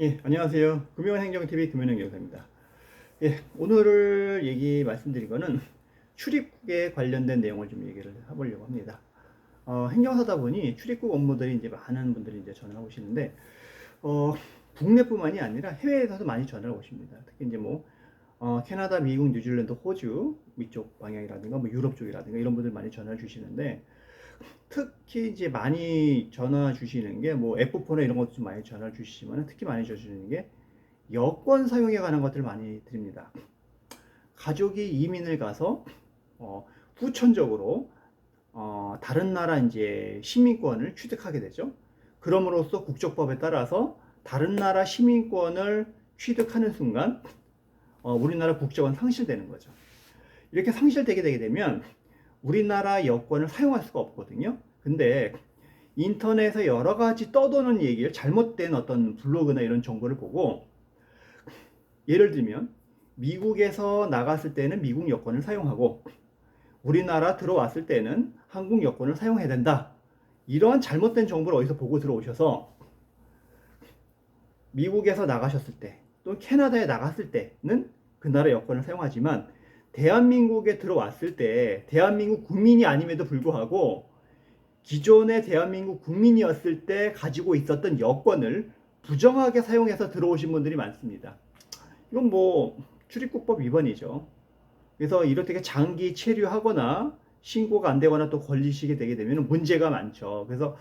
예, 안녕하세요. 금융행정TV 금융행정사입니다. 예, 오늘 말씀드릴 거는 출입국에 관련된 내용을 좀 얘기를 해보려고 합니다. 행정사다 보니 출입국 업무들이 이제 많은 분들이 이제 전화를 오시는데, 어, 국내뿐만이 아니라 해외에서도 많이 전화를 오십니다. 특히 이제 캐나다, 미국, 뉴질랜드, 호주 이쪽 방향이라든가 유럽 쪽이라든가 이런 분들 많이 전화를 주시는데, 특히 이제 많이 전화 주시는 게 F4나 이런 것도 좀 많이 전화 주시지만 특히 많이 주시는 게 여권 사용에 관한 것들을 많이 드립니다. 가족이 이민을 가서 후천적으로 다른 나라 이제 시민권을 취득하게 되죠. 그럼으로써 국적법에 따라서 다른 나라 시민권을 취득하는 순간 우리나라 국적은 상실되는 거죠. 이렇게 상실되게 되게 되면 우리나라 여권을 사용할 수가 없거든요. 근데 인터넷에 여러 가지 떠도는 얘기를 잘못된 어떤 블로그나 이런 정보를 보고, 예를 들면 미국에서 나갔을 때는 미국 여권을 사용하고 우리나라 들어왔을 때는 한국 여권을 사용해야 된다, 이러한 잘못된 정보를 어디서 보고 들어오셔서 미국에서 나가셨을 때 또는 캐나다에 나갔을 때는 그 나라 여권을 사용하지만 대한민국에 들어왔을 때 대한민국 국민이 아님에도 불구하고 기존의 대한민국 국민이었을 때 가지고 있었던 여권을 부정하게 사용해서 들어오신 분들이 많습니다. 이건 출입국법 위반이죠. 그래서 이렇게 장기 체류하거나 신고가 안 되거나 또 걸리시게 되게 되면 문제가 많죠. 그래서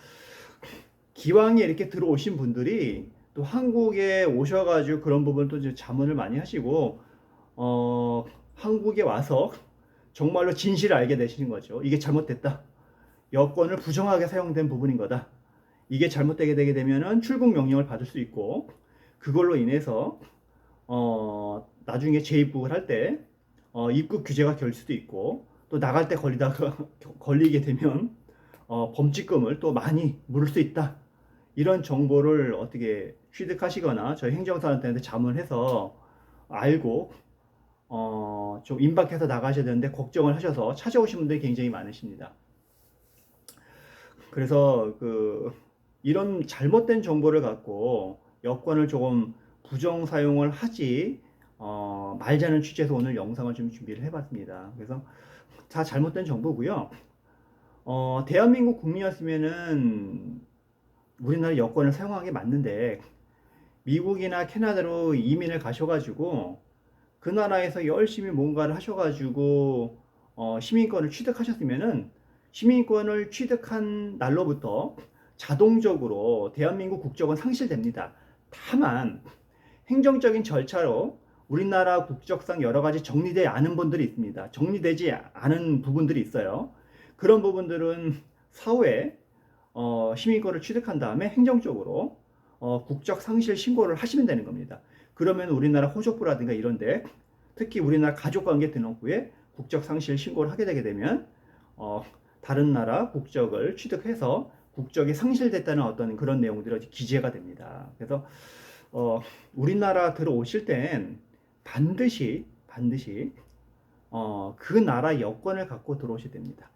기왕에 이렇게 들어오신 분들이 또 한국에 오셔가지고 그런 부분 또 자문을 많이 하시고 한국에 와서 정말로 진실을 알게 되시는 거죠. 이게 잘못됐다, 여권을 부정하게 사용된 부분인 거다, 이게 잘못되게 되게 되면은 출국 명령을 받을 수 있고 그걸로 인해서 나중에 재입국을 할 때 입국 규제가 걸 수도 있고 또 나갈 때 걸리다가 걸리게 되면 범칙금을 또 많이 물을 수 있다, 이런 정보를 어떻게 취득하시거나 저희 행정사한테 자문해서 알고 좀 임박해서 나가셔야 되는데 걱정을 하셔서 찾아오신 분들이 굉장히 많으십니다. 그래서 이런 잘못된 정보를 갖고 여권을 조금 부정 사용을 하지 말자는 취지에서 오늘 영상을 좀 준비를 해봤습니다. 그래서 다 잘못된 정보고요. 대한민국 국민이었으면은 우리나라 여권을 사용하는 게 맞는데 미국이나 캐나다로 이민을 가셔가지고 그 나라에서 열심히 뭔가를 하셔가지고 시민권을 취득하셨으면은 시민권을 취득한 날로부터 자동적으로 대한민국 국적은 상실됩니다. 다만 행정적인 절차로 우리나라 국적상 여러 가지 정리되지 않은 분들이 있습니다. 정리되지 않은 부분들이 있어요. 그런 부분들은 사후에 시민권을 취득한 다음에 행정적으로 국적 상실 신고를 하시면 되는 겁니다. 그러면 우리나라 호적부라든가 이런데 특히 우리나라 가족관계 등록부에 국적 상실 신고를 하게 되게 되면 다른 나라 국적을 취득해서 국적이 상실됐다는 어떤 그런 내용들이 기재가 됩니다. 그래서 우리나라 들어오실 땐 반드시 그 나라 여권을 갖고 들어오셔야 됩니다.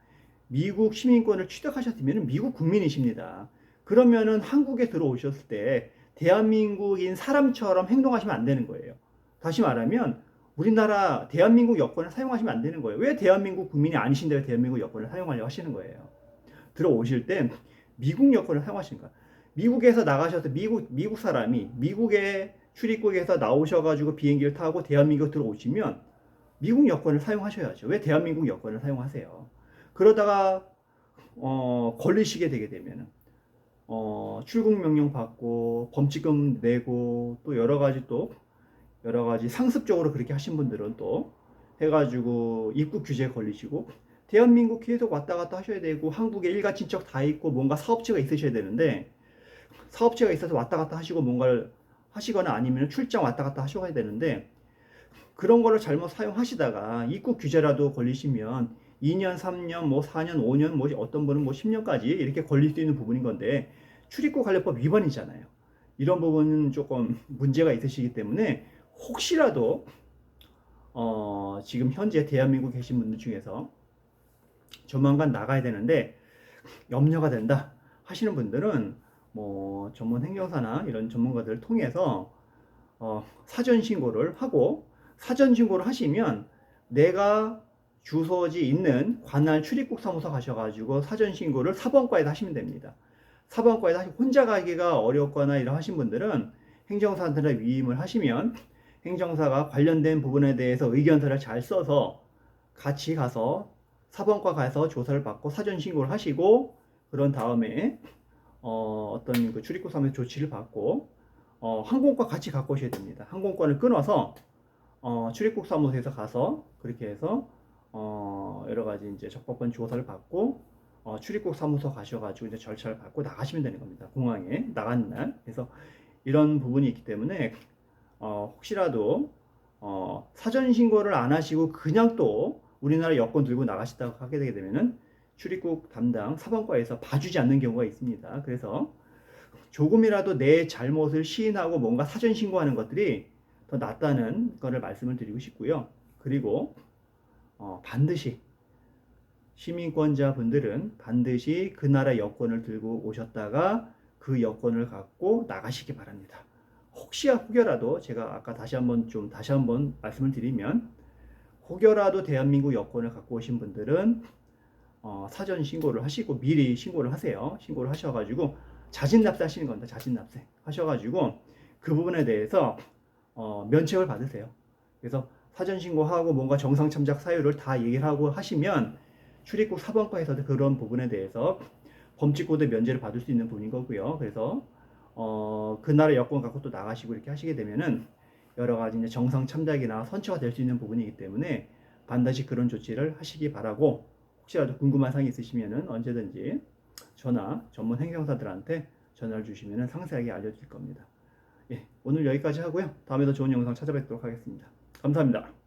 미국 시민권을 취득하셨으면 미국 국민이십니다. 그러면은 한국에 들어오셨을 때 대한민국인 사람처럼 행동하시면 안 되는 거예요. 다시 말하면 우리나라 대한민국 여권을 사용하시면 안 되는 거예요. 왜 대한민국 국민이 아니신데 대한민국 여권을 사용하려고 하시는 거예요? 들어오실 땐 미국 여권을 사용하시는 거예요. 미국에서 나가셔서 미국 사람이 미국의 출입국에서 나오셔가지고 비행기를 타고 대한민국 들어오시면 미국 여권을 사용하셔야죠. 왜 대한민국 여권을 사용하세요? 그러다가 걸리시게 되게 되면 출국 명령 받고 범칙금 내고 또 여러 가지 상습적으로 그렇게 하신 분들은 또 해가지고 입국 규제에 걸리시고 대한민국 계속 왔다 갔다 하셔야 되고 한국에 일가 친척 다 있고 뭔가 사업체가 있으셔야 되는데 사업체가 있어서 왔다 갔다 하시고 뭔가를 하시거나 아니면 출장 왔다 갔다 하셔야 되는데 그런 거를 잘못 사용하시다가 입국 규제라도 걸리시면 2년, 3년, 4년, 5년, 어떤 분은 10년까지 이렇게 걸릴 수 있는 부분인 건데 출입국 관련법 위반이잖아요. 이런 부분은 조금 문제가 있으시기 때문에 혹시라도 지금 현재 대한민국에 계신 분들 중에서 조만간 나가야 되는데 염려가 된다 하시는 분들은 뭐 전문 행정사나 이런 전문가들을 통해서 사전 신고를 하고, 사전 신고를 하시면 내가 주소지 있는 관할 출입국 사무소 가셔가지고 사전 신고를 사번과에다 하시면 됩니다. 사번과에다 혼자 가기가 어렵거나 이런 하신 분들은 행정사한테 위임을 하시면 행정사가 관련된 부분에 대해서 의견서를 잘 써서 같이 가서 사번과 가서 조사를 받고 사전 신고를 하시고, 그런 다음에 어떤 그 출입국 사무소 조치를 받고 항공과 같이 갖고 오셔야 됩니다. 항공권을 끊어서 출입국 사무소에서 가서 그렇게 해서 여러 가지 이제 적법한 조사를 받고 출입국 사무소 가셔가지고 이제 절차를 받고 나가시면 되는 겁니다. 공항에 나가는 날. 그래서 이런 부분이 있기 때문에 혹시라도 사전 신고를 안 하시고 그냥 또 우리나라 여권 들고 나가시다가 하게 되게 되면은 출입국 담당 사번과에서 봐주지 않는 경우가 있습니다. 그래서 조금이라도 내 잘못을 시인하고 뭔가 사전 신고하는 것들이 더 낫다는 거를 말씀을 드리고 싶고요. 그리고 반드시 시민권자 분들은 반드시 그 나라 여권을 들고 오셨다가 그 여권을 갖고 나가시기 바랍니다. 혹여라도 제가 아까 다시 한번 말씀을 드리면, 혹여라도 대한민국 여권을 갖고 오신 분들은 사전 신고를 하시고 미리 신고를 하세요. 신고를 하셔가지고 자진 납세하시는 겁니다. 자진 납세 하셔가지고 그 부분에 대해서 면책을 받으세요. 그래서 사전 신고하고 뭔가 정상 참작 사유를 다 얘기를 하고 하시면 출입국 사번과에서도 그런 부분에 대해서 범칙고대 면제를 받을 수 있는 부분인 거고요. 그래서 그 나라 여권 갖고 또 나가시고 이렇게 하시게 되면은 여러 가지 이제 정상 참작이나 선처가 될 수 있는 부분이기 때문에 반드시 그런 조치를 하시기 바라고, 혹시라도 궁금한 사항이 있으시면은 언제든지 전문 행정사들한테 전화를 주시면은 상세하게 알려드릴 겁니다. 예, 오늘 여기까지 하고요. 다음에도 좋은 영상 찾아뵙도록 하겠습니다. 감사합니다.